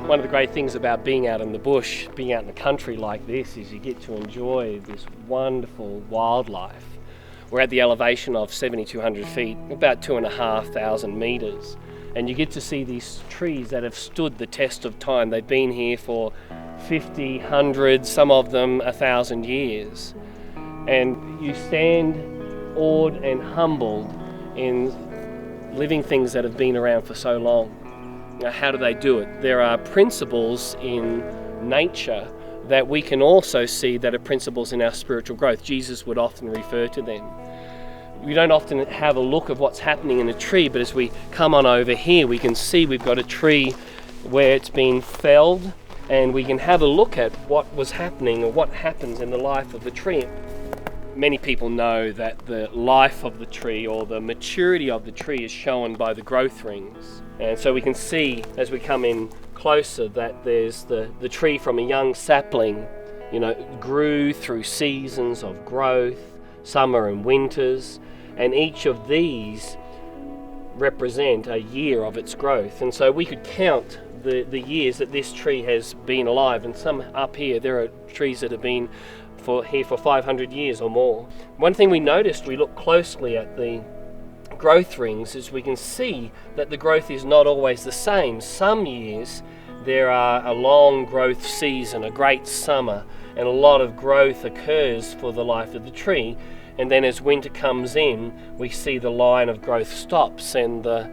One of the great things about being out in the bush, being out in the country like this, is you get to enjoy this wonderful wildlife. We're at the elevation of 7,200 feet, about 2,500 metres, and you get to see these trees that have stood the test of time. They've been here for 50, 100, some of them 1,000 years. And you stand awed and humbled in living things that have been around for so long. Now, how do they do it? There are principles in nature that we can also see that are principles in our spiritual growth. Jesus would often refer to them. We don't often have a look of what's happening in a tree, but as we come on over here, we can see we've got a tree where it's been felled, and we can have a look at what was happening or what happens in the life of the tree. Many people know that the life of the tree or the maturity of the tree is shown by the growth rings. And so we can see as we come in closer that there's the tree from a young sapling, grew through seasons of growth, summer and winters, and each of these represent a year of its growth. And so we could count the years that this tree has been alive, and some up here, there are trees that have been here for 500 years or more. One thing we noticed, we look closely at the growth rings, is we can see that the growth is not always the same. Some years there are a long growth season, a great summer, and a lot of growth occurs for the life of the tree. And then as winter comes in, we see the line of growth stops and the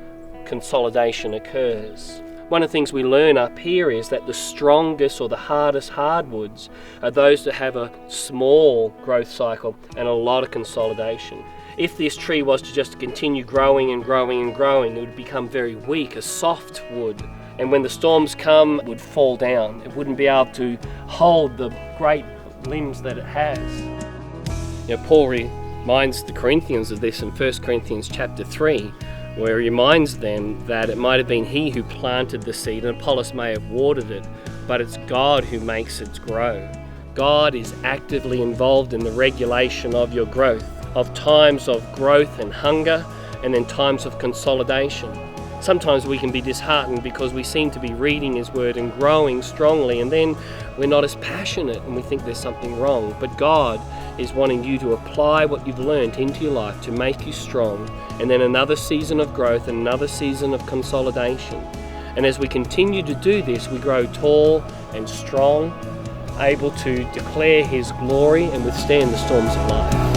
consolidation occurs. One of the things we learn up here is that the strongest or the hardest hardwoods are those that have a small growth cycle and a lot of consolidation. If this tree was to just continue growing and growing and growing, it would become very weak, a soft wood. And when the storms come, it would fall down. It wouldn't be able to hold the great limbs that it has. Paul reminds the Corinthians of this in 1 Corinthians chapter 3, where he reminds them that it might have been he who planted the seed and Apollos may have watered it, but it's God who makes it grow. God is actively involved in the regulation of your growth, of times of growth and hunger, and then times of consolidation. Sometimes we can be disheartened because we seem to be reading His Word and growing strongly, and then we're not as passionate and we think there's something wrong. But God is wanting you to apply what you've learned into your life to make you strong, and then another season of growth and another season of consolidation. And as we continue to do this, we grow tall and strong, able to declare His glory and withstand the storms of life.